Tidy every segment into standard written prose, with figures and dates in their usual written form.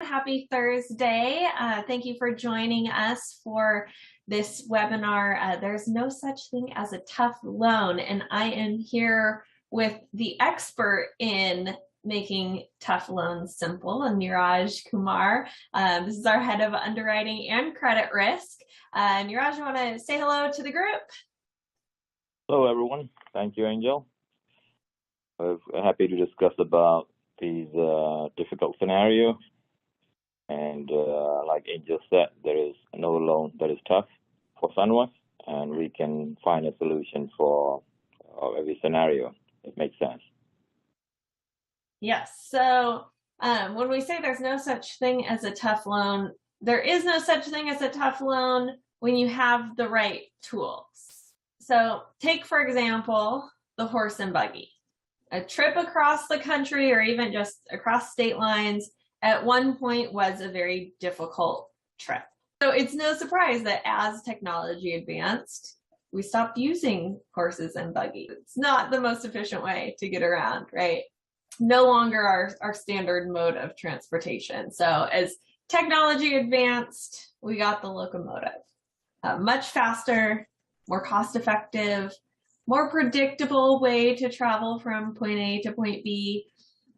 Happy Thursday. Thank you for joining us for this webinar. There's no such thing as a tough loan, and I am here with the expert in making tough loans simple, Niraj Kumar. This is our head of underwriting and credit risk. Niraj, you want to say hello to the group? Hello, everyone. Thank you, Angel. I'm happy to discuss about these difficult scenarios. And like Angel said, there is no loan that is tough for SunWest, and we can find a solution for every scenario. It makes sense. Yes. So when we say there's no such thing as a tough loan, there is no such thing as a tough loan when you have the right tools. So take, for example, the horse and buggy. A trip across the country or even just across state lines at one point was a very difficult trip. So it's no surprise that as technology advanced, we stopped using horses and buggies. It's not the most efficient way to get around, right? No longer our standard mode of transportation. So as technology advanced, we got the locomotive. Much faster, more cost-effective, more predictable way to travel from point A to point B.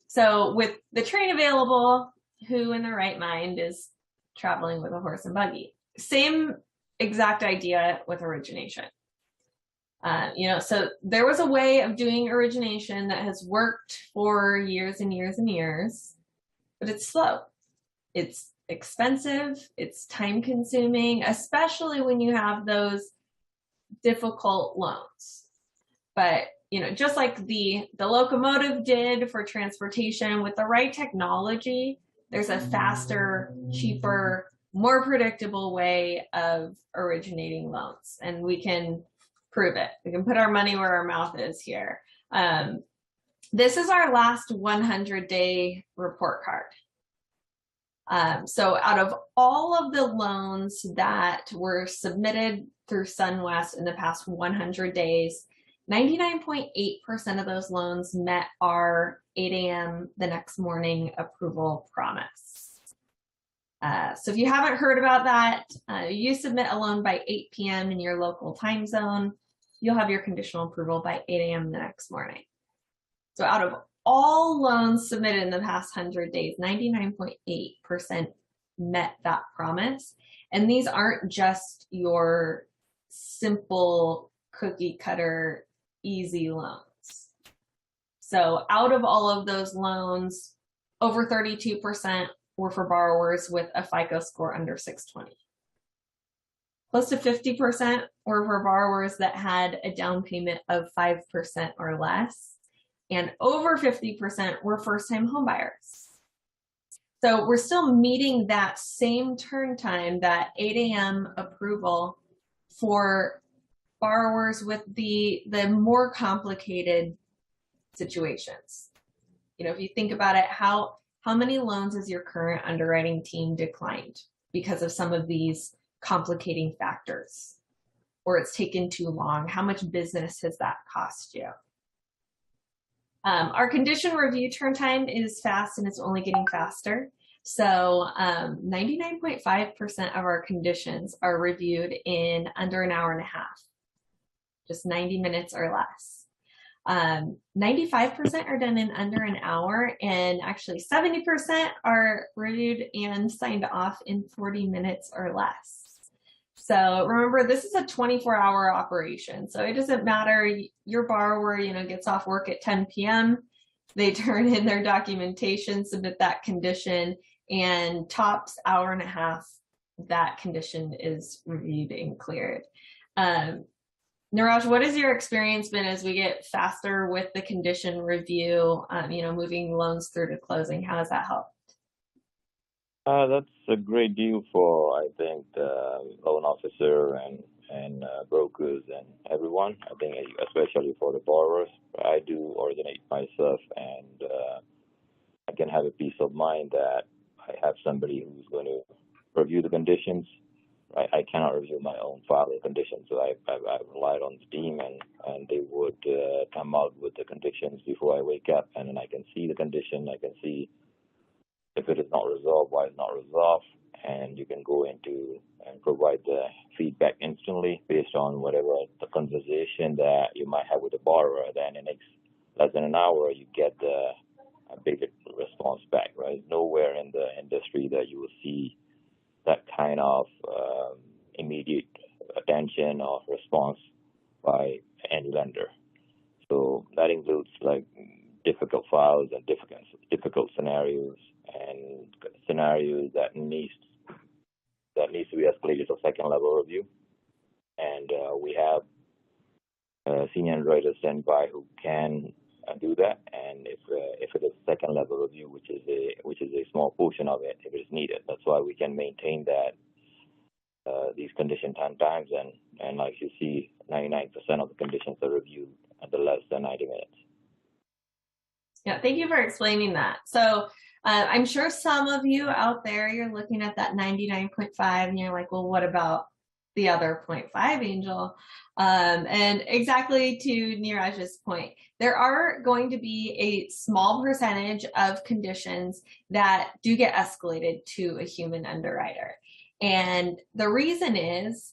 So with the train available, who in their right mind is traveling with a horse and buggy? Same exact idea with origination. So there was a way of doing origination that has worked for years and years and years, but it's slow. It's expensive. It's time consuming, especially when you have those difficult loans. But just like the locomotive did for transportation, with the right technology, there's a faster, cheaper, more predictable way of originating loans. And we can prove it. We can put our money where our mouth is here. This is our last 100-day report card. So out of all of the loans that were submitted through SunWest in the past 100 days, 99.8% of those loans met our 8 a.m. the next morning approval promise. So if you haven't heard about that, you submit a loan by 8 p.m. in your local time zone, you'll have your conditional approval by 8 a.m. the next morning. So out of all loans submitted in the past 100 days, 99.8% met that promise. And these aren't just your simple cookie cutter easy loans. So out of all of those loans, over 32% were for borrowers with a FICO score under 620. Close to 50% were for borrowers that had a down payment of 5% or less. And over 50% were first-time homebuyers. So we're still meeting that same turn time, that 8 a.m. approval for borrowers with the more complicated situations. If you think about it, how many loans has your current underwriting team declined because of some of these complicating factors? Or it's taken too long? How much business has that cost you? Our condition review turn time is fast, and it's only getting faster. So 99.5% of our conditions are reviewed in under an hour and a half, just 90 minutes or less. 95% are done in under an hour, and actually 70% are reviewed and signed off in 40 minutes or less. So remember, this is a 24-hour operation. So it doesn't matter, your borrower, gets off work at 10 p.m., they turn in their documentation, submit that condition, and tops hour and a half, that condition is reviewed and cleared. Niraj, what has your experience been as we get faster with the condition review, moving loans through to closing? How has that helped? That's a great deal for, I think, the loan officer and brokers and everyone. I think especially for the borrowers. I do originate myself, and I can have a peace of mind that I have somebody who's going to review the conditions. I cannot review my own file of conditions, so I relied on the team, and they would come out with the conditions before I wake up, and then I can see the condition, I can see if it is not resolved, why it's not resolved, and you can go into and provide the feedback instantly based on whatever the conversation that you might have with the borrower. Then in next less than an hour, you get a bigger response back. Right? Nowhere in the industry that you will see that kind of immediate attention or response by any lender. So that includes like difficult files and difficult scenarios and scenarios that needs to be escalated to second level review. And we have senior underwriters standby who can do that. And if it is second level review, which is a small portion of it, if it is needed, that's why we can maintain that these condition 10 times, and like you see, 99% of the conditions are reviewed at the less than 90 minutes. Yeah, thank you for explaining that. So I'm sure some of you out there, you're looking at that 99.5 and you're like, well, what about the other 0.5, Angel? And exactly to Neeraj's point, there are going to be a small percentage of conditions that do get escalated to a human underwriter. And the reason is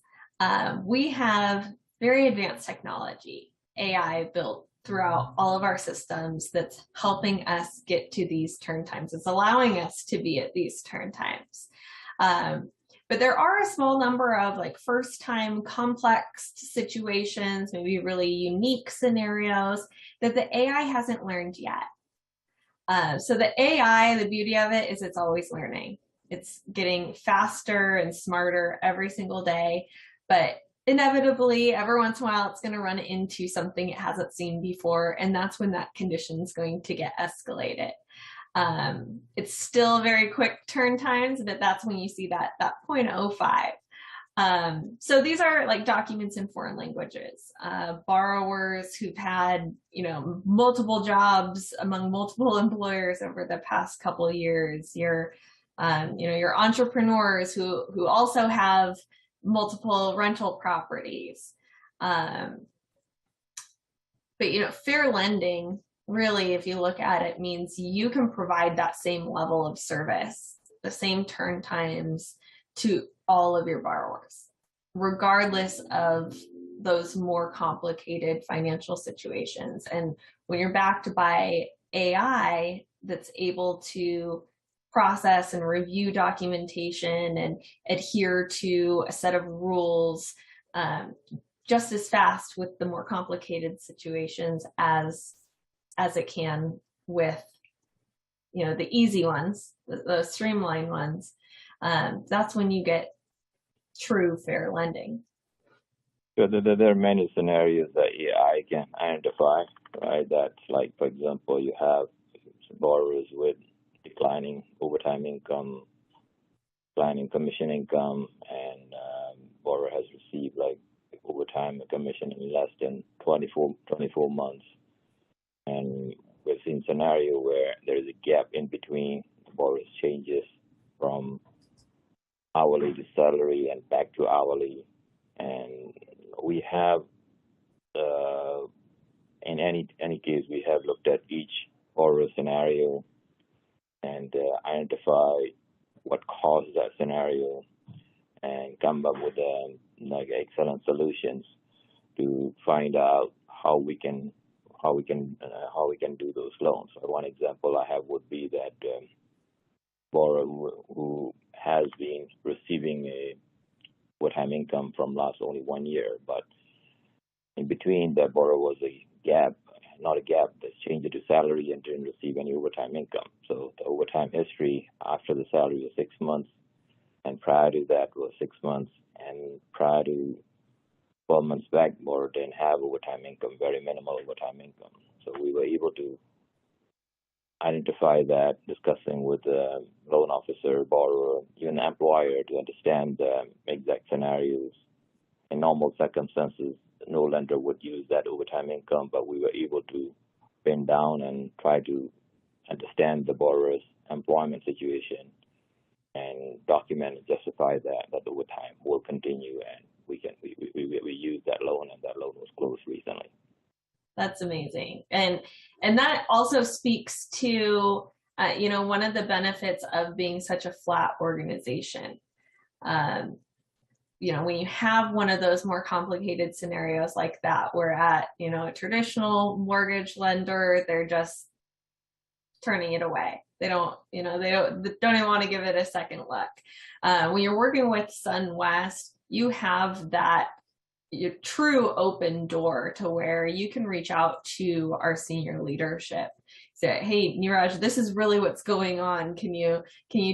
we have very advanced technology, AI built throughout all of our systems that's helping us get to these turn times. It's allowing us to be at these turn times. But there are a small number of like first time complex situations, maybe really unique scenarios that the AI hasn't learned yet. So the AI, the beauty of it is it's always learning. It's getting faster and smarter every single day, but inevitably, every once in a while, it's going to run into something it hasn't seen before, and that's when that condition is going to get escalated. It's still very quick turn times, but that's when you see that 0.05. So these are like documents in foreign languages, borrowers who've had, multiple jobs among multiple employers over the past couple of years, your entrepreneurs who also have multiple rental properties. But fair lending, really, if you look at it, means you can provide that same level of service, the same turn times to all of your borrowers, regardless of those more complicated financial situations. And when you're backed by AI that's able to process and review documentation and adhere to a set of rules just as fast with the more complicated situations as it can with the easy ones, the streamlined ones, that's when you get true fair lending. So there are many scenarios that AI can identify, right? That's like, for example, you have borrowers with declining overtime income, declining commission income, and borrower has received like overtime commission in less than 24 months. And we've seen scenario where there is a gap in between the borrower's changes from hourly to salary and back to hourly. And we have, in any case, we have looked at each borrower scenario and identify what caused that scenario and come up with excellent solutions to find out how we can do those loans. So one example I have would be that borrower who has been receiving a overtime income from last only 1 year, but in between that borrower was a gap, not a gap, that's changed to salary and didn't receive any overtime income. So the overtime history after the salary was 6 months, and prior to that was 6 months, and prior to 12 months back, borrower didn't have overtime income, very minimal overtime income. So we were able to identify that, discussing with the loan officer, borrower, even the employer, to understand the exact scenarios. In normal circumstances, no lender would use that overtime income, but we were able to pin down and try to understand the borrower's employment situation and document and justify that the overtime will continue, and we use that loan, and that loan was closed recently. That's amazing. And that also speaks to One of the benefits of being such a flat organization, when you have one of those more complicated scenarios like that, where at, a traditional mortgage lender, they're just turning it away. They don't even want to give it a second look. When you're working with SunWest, you have that your true open door to where you can reach out to our senior leadership. Say, hey, Niraj, this is really what's going on. Can you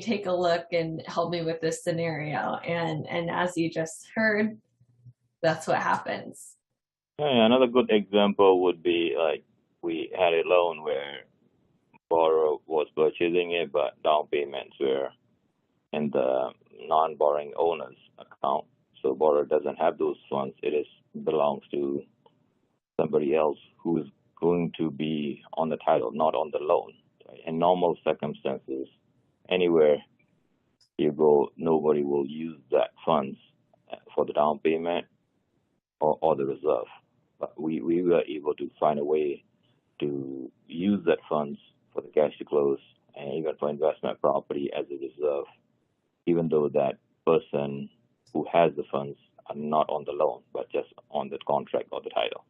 take a look and help me with this scenario? And as you just heard, that's what happens. Yeah, another good example would be like we had a loan where borrower was purchasing it, but down payments were in the non-borrowing owner's account. So borrower doesn't have those funds. It belongs to somebody else who's going to be on the title, not on the loan. In normal circumstances, anywhere you go, nobody will use that funds for the down payment or the reserve. But we were able to find a way to use that funds for the cash to close and even for investment property as a reserve, even though that person who has the funds are not on the loan, but just on the contract or the title.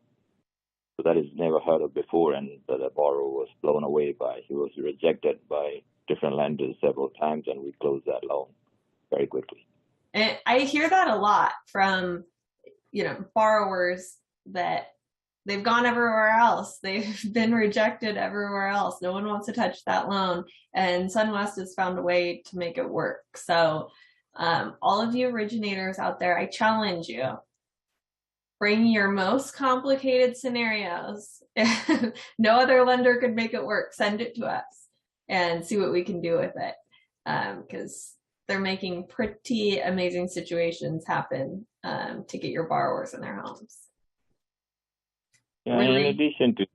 So that is never heard of before, and the borrower was blown away he was rejected by different lenders several times, and we closed that loan very quickly. And I hear that a lot from, borrowers that they've gone everywhere else. They've been rejected everywhere else. No one wants to touch that loan. And SunWest has found a way to make it work. So all of you originators out there, I challenge you. Bring your most complicated scenarios. No other lender could make it work. Send it to us and see what we can do with it. Because they're making pretty amazing situations happen to get your borrowers in their homes. Yeah, in addition to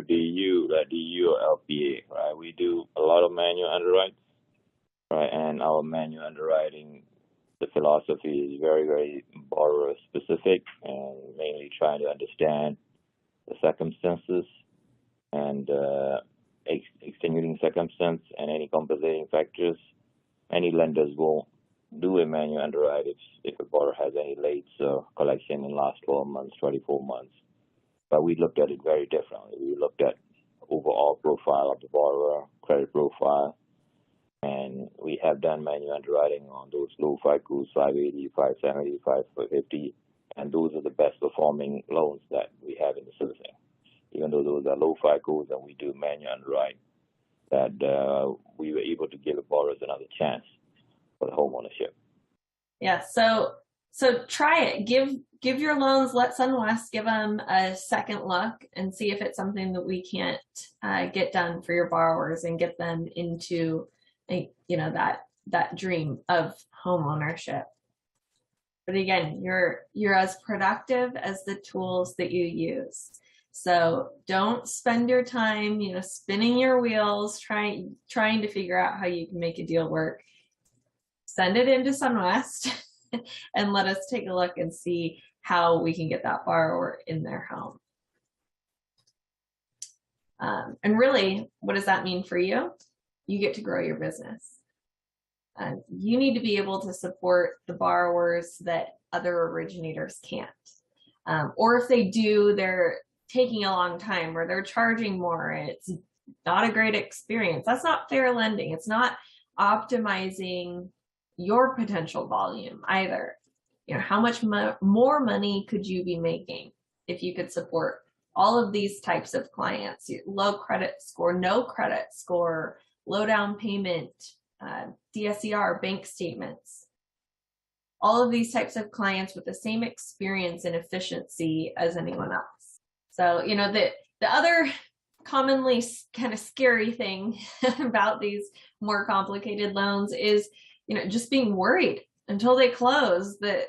DU, DU or LPA, right? We do a lot of manual underwriting, right? And our manual underwriting, the philosophy is very, very borrower specific and mainly trying to understand the circumstances and extenuating circumstance and any compensating factors. Many lenders won't do a manual underwriting if a borrower has any late collection in the last 12 months, 24 months. But we looked at it very differently. We looked at overall profile of the borrower, credit profile, and we have done manual underwriting on those low FICOs, 580, 570, 550, and those are the best performing loans that we have in the system. Even though those are low FICOs and we do manual underwriting, that we were able to give the borrowers another chance for the home ownership. Yeah, so try it. Give your loans, let SunWest give them a second look and see if it's something that we can't get done for your borrowers and get them into that dream of home ownership. But again, you're as productive as the tools that you use. So don't spend your time, spinning your wheels, trying to figure out how you can make a deal work. Send it into SunWest and let us take a look and see how we can get that borrower in their home. And really, what does that mean for you? You get to grow your business. You need to be able to support the borrowers that other originators can't. Or if they do, they're taking a long time or they're charging more. It's not a great experience. That's not fair lending. It's not optimizing your potential volume either. How much more money could you be making if you could support all of these types of clients? Low credit score, no credit score, low down payment, DSCR, bank statements. All of these types of clients with the same experience and efficiency as anyone else. So, the other commonly kind of scary thing about these more complicated loans is, just being worried until they close that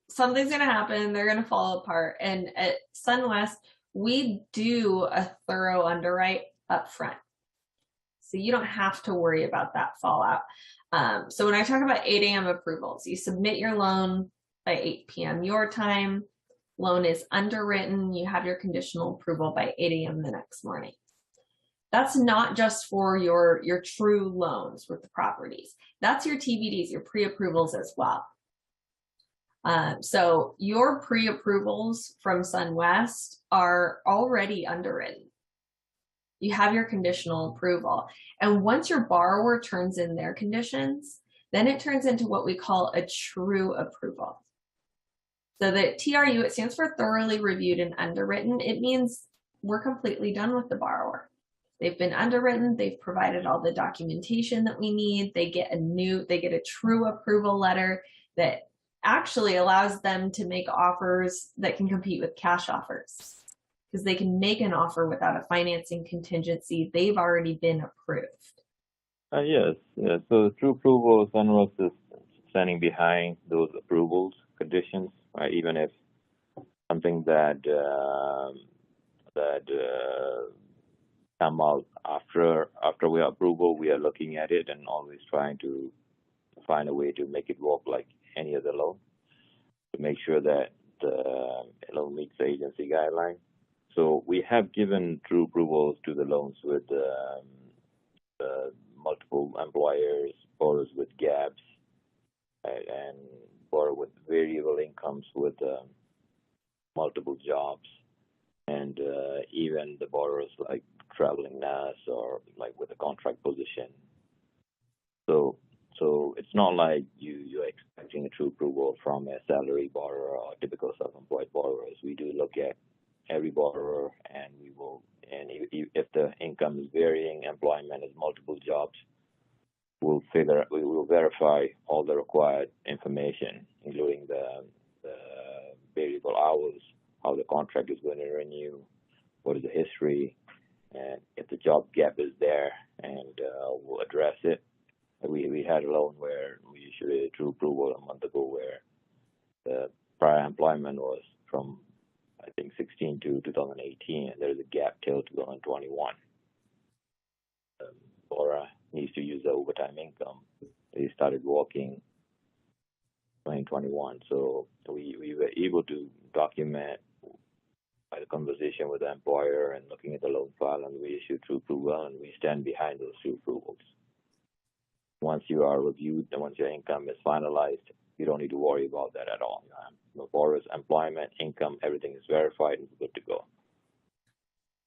something's going to happen, they're going to fall apart. And at SunWest, we do a thorough underwrite up front. So you don't have to worry about that fallout. So when I talk about 8 a.m. approvals, you submit your loan by 8 p.m. your time. Loan is underwritten. You have your conditional approval by 8 a.m. the next morning. That's not just for your true loans with the properties. That's your TBDs, your pre-approvals as well. So your pre-approvals from SunWest are already underwritten. You have your conditional approval. And once your borrower turns in their conditions, then it turns into what we call a true approval. So the TRU, it stands for thoroughly reviewed and underwritten. It means we're completely done with the borrower. They've been underwritten, they've provided all the documentation that we need, they get a true approval letter that actually allows them to make offers that can compete with cash offers, because they can make an offer without a financing contingency. They've already been approved. Yes. So true approval, SunWest is standing behind those approvals, conditions, right? Even if something that come out after we approval, we are looking at it and always trying to find a way to make it work like any other loan, to make sure that the loan meets the agency guideline. So we have given true approvals to the loans with multiple employers, borrowers with gaps, and borrowers with variable incomes with multiple jobs, and even the borrowers like traveling nurse or like with a contract position. So it's not like you're expecting a true approval from a salary borrower or typical self-employed borrowers. We do look at every borrower, and if the income is varying, employment is multiple jobs, we will verify all the required information, including the variable hours, how the contract is going to renew, what is the history, and if the job gap is there, and we'll address it. We had a loan where we issued a true approval a month ago where the prior employment was from, I think, 16 to 2018, and there's a gap till 2021. Laura needs to use the overtime income. He started working 2021, so we were able to document by the conversation with the employer and looking at the loan file, and we issued true approval, and we stand behind those true approvals. Once you are reviewed and once your income is finalized, you don't need to worry about that at all. The borrower's employment, income, everything is verified and good to go.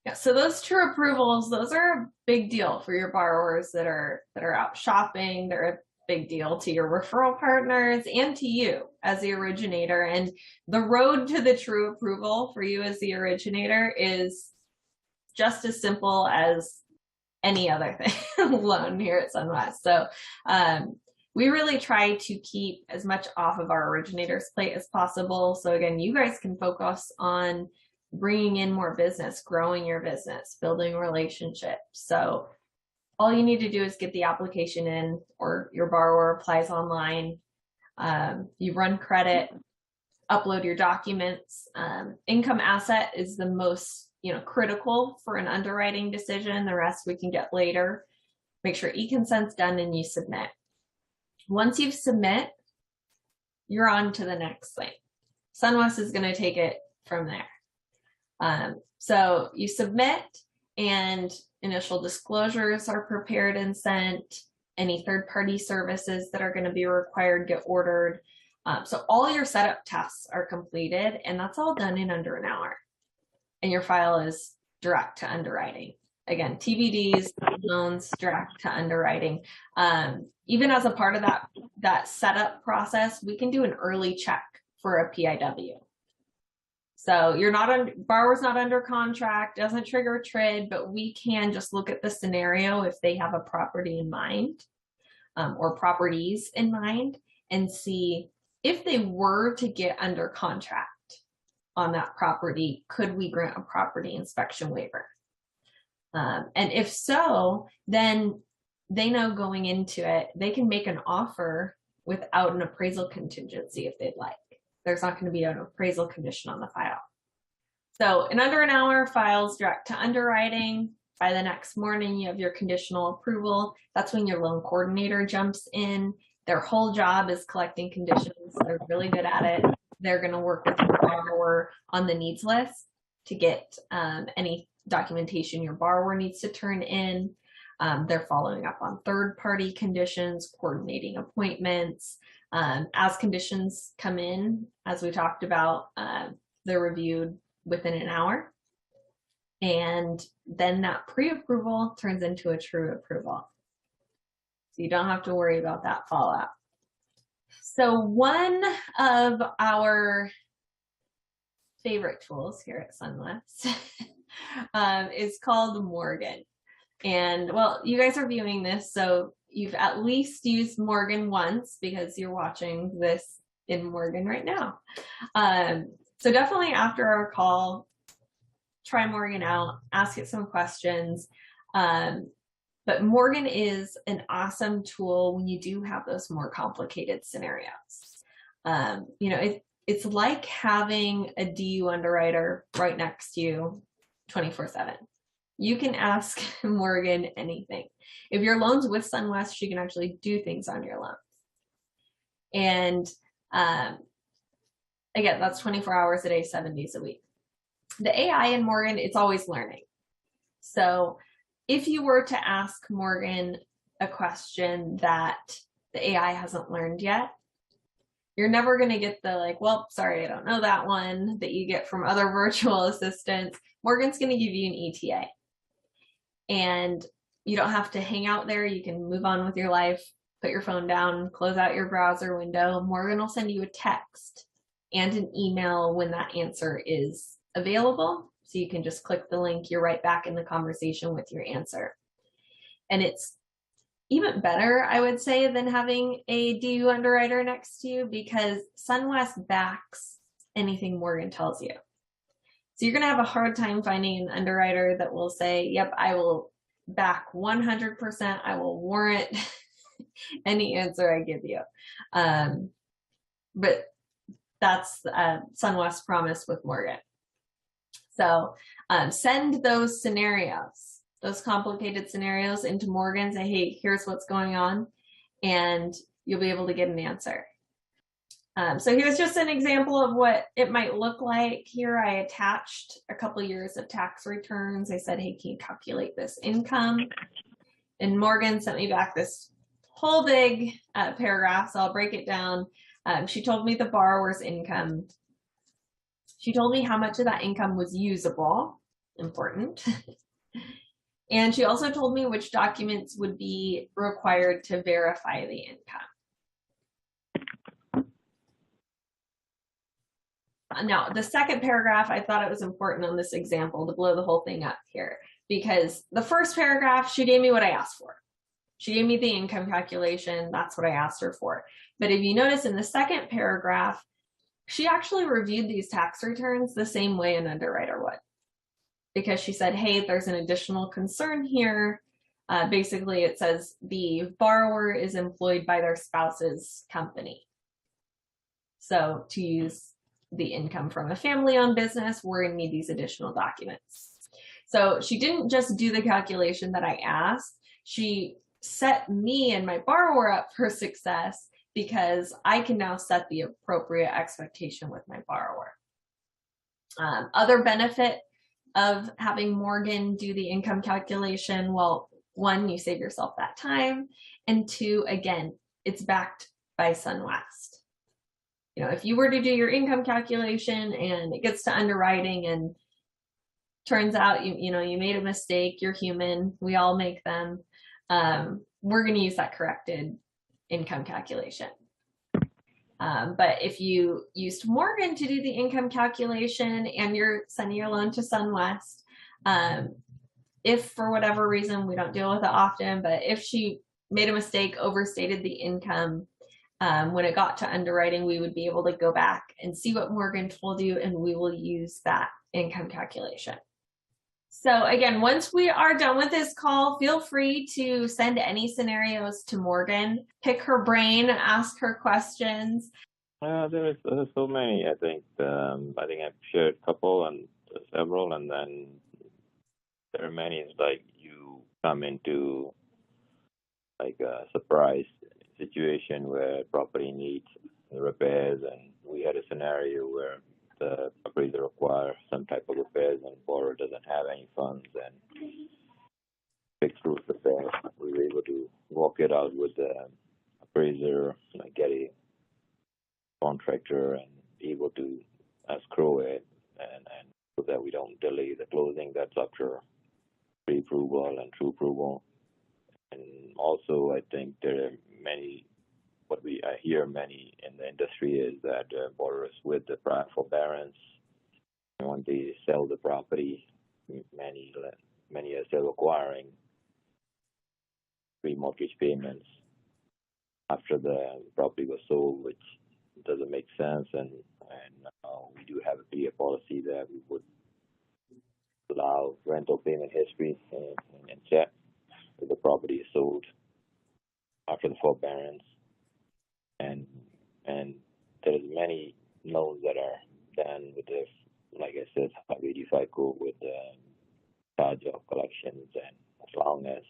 Yeah, so those true approvals, those are a big deal for your borrowers that are out shopping. They're a big deal to your referral partners and to you as the originator. And the road to the true approval for you as the originator is just as simple as any other thing loan here at SunWest. So we really try to keep as much off of our originator's plate as possible. So again, you guys can focus on bringing in more business, growing your business, building relationships. So all you need to do is get the application in, or your borrower applies online. You run credit, upload your documents. Income asset is the most critical for an underwriting decision. The rest we can get later. Make sure e-consent's done and you submit. Once you submit, you're on to the next thing. SunWest is going to take it from there. So you submit, and initial disclosures are prepared and sent. Any third-party services that are going to be required get ordered. So all your setup tasks are completed, and that's all done in under an hour. And your file is direct to underwriting. Again, TBDs, loans, direct to underwriting. Even as a part of that setup process, we can do an early check for a PIW. So borrower's not under contract, doesn't trigger a TRID, but we can just look at the scenario if they have a property in mind, or properties in mind, and see if they were to get under contract on that property, could we grant a property inspection waiver? And if so, then they know going into it, they can make an offer without an appraisal contingency if they'd like. There's not going to be an appraisal condition on the file. So in under an hour, files direct to underwriting. By the next morning, you have your conditional approval. That's when your loan coordinator jumps in. Their whole job is collecting conditions. They're really good at it. They're going to work with the borrower on the needs list to get any documentation your borrower needs to turn in. They're following up on third-party conditions, coordinating appointments. As conditions come in, as we talked about, they're reviewed within an hour. And then that pre-approval turns into a true approval. So you don't have to worry about that fallout. So one of our favorite tools here at Sunwest is called Morgan. And well, you guys are viewing this, so you've at least used Morgan once because you're watching this in Morgan right now. So definitely after our call, try Morgan out, ask it some questions. But Morgan is an awesome tool when you do have those more complicated scenarios. It's like having a DU underwriter right next to you 24/7. You can ask Morgan anything. If your loan's with Sunwest, she can actually do things on your loans. And again, that's 24 hours a day, 7 days a week. The AI in Morgan, it's always learning. So if you were to ask Morgan a question that the AI hasn't learned yet, you're never going to get the like, well, sorry, I don't know that one that you get from other virtual assistants. Morgan's going to give you an ETA. And you don't have to hang out there. You can move on with your life, put your phone down, close out your browser window. Morgan will send you a text and an email when that answer is available. So you can just click the link. You're right back in the conversation with your answer. And it's even better, I would say, than having a DU underwriter next to you because Sunwest backs anything Morgan tells you. So you're going to have a hard time finding an underwriter that will say, yep, I will back 100%. I will warrant any answer I give you. But that's Sunwest's promise with Morgan. So send those scenarios, those complicated scenarios into Morgan, say, hey, here's what's going on, and you'll be able to get an answer. So here's just an example of what it might look like. Here I attached a couple years of tax returns. I said, hey, can you calculate this income? And Morgan sent me back this whole big paragraph, so I'll break it down. She told me the borrower's income. She told me how much of that income was usable, important. And she also told me which documents would be required to verify the income. Now, the second paragraph, I thought it was important on this example to blow the whole thing up here, because the first paragraph, she gave me what I asked for. She gave me the income calculation. That's what I asked her for. But if you notice in the second paragraph, she actually reviewed these tax returns the same way an underwriter would, because she said, hey, there's an additional concern here. Basically, it says the borrower is employed by their spouse's company. So to use the income from a family-owned business, we're going to need these additional documents. So she didn't just do the calculation that I asked. She set me and my borrower up for success because I can now set the appropriate expectation with my borrower. Other benefit of having Morgan do the income calculation, well, one, you save yourself that time, and two, again, it's backed by Sunwest. You know, if you were to do your income calculation and it gets to underwriting and turns out you made a mistake, you're human, we all make them, we're going to use that corrected income calculation. But if you used Morgan to do the income calculation and you're sending your loan to Sunwest, if for whatever reason, we don't deal with it often, but if she made a mistake, overstated the income, when it got to underwriting, we would be able to go back and see what Morgan told you, and we will use that income calculation. So again, once we are done with this call, feel free to send any scenarios to Morgan, pick her brain, ask her questions. There's so many. I think I've shared a couple and several, and then there are many. It's like you come into like a surprise situation where property needs repairs, and we had a scenario where the appraiser require some type of repairs and borrower doesn't have any funds and fix roof repair, we were able to work it out with the appraiser, like get a contractor and able to escrow it and so that we don't delay the closing. That's after pre-approval and true approval. And also, I think there are many, I hear many in the industry is that borrowers with the prior forbearance, when they sell the property, many are still requiring pre-mortgage payments after the property was sold, which doesn't make sense. And we do have a clear policy that we would allow rental payment history and check if the property is sold after the forbearance. And there's many loans that are done with the, like I said, 85 code with the charge of collections, and as long as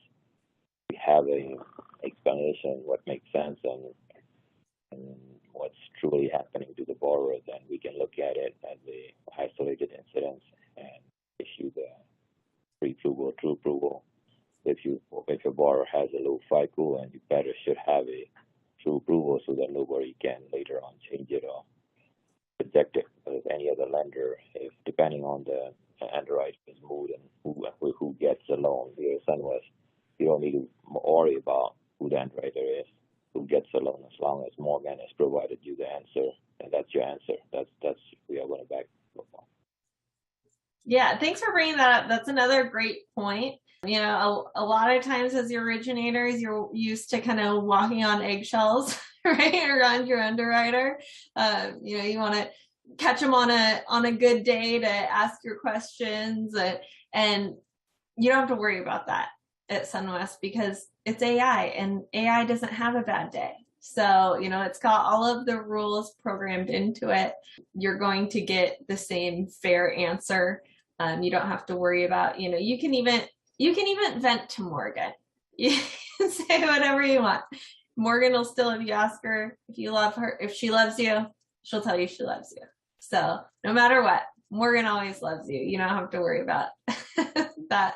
we have an explanation what makes sense and what's truly happening to the borrower, then we can look at it as a isolated incident and issue the pre-approval, true approval. If your borrower has a low FICO, and you better should have a true approval so that nobody can later on change it or reject it with any other lender, if depending on the underwriter's mood and who gets the loan. Here at Sunwest, you don't need to worry about who the underwriter is, who gets the loan, as long as Morgan has provided you the answer, and that's your answer. That's we are going to back up on. Yeah, thanks for bringing that up. That's another great point. You know, a lot of times as originators, you're used to kind of walking on eggshells, right, around your underwriter. You know, you want to catch them on a good day to ask your questions, and you don't have to worry about that at Sunwest because it's AI, and AI doesn't have a bad day. So, you know, it's got all of the rules programmed into it. You're going to get the same fair answer. You don't have to worry about, you know, you can even vent to Morgan. You can say whatever you want. Morgan will still, if you ask her if you love her, if she loves you, she'll tell you she loves you. So no matter what, Morgan always loves you. You don't have to worry about that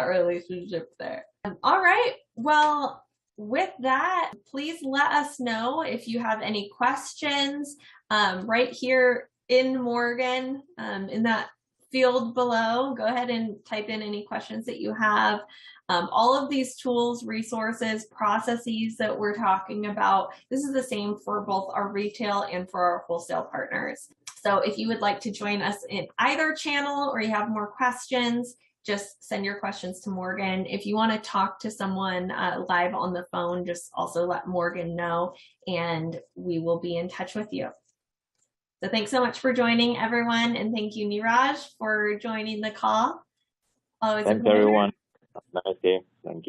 relationship there. All right. Well, with that, please let us know if you have any questions right here in Morgan, in that field below. Go ahead and type in any questions that you have. All of these tools, resources, processes that we're talking about, this is the same for both our retail and for our wholesale partners. So if you would like to join us in either channel or you have more questions, just send your questions to Morgan. If you want to talk to someone live on the phone, just also let Morgan know, and we will be in touch with you. So thanks so much for joining, everyone, and thank you, Niraj, for joining the call. Always Thanks, everyone. Have a nice day. Thank you.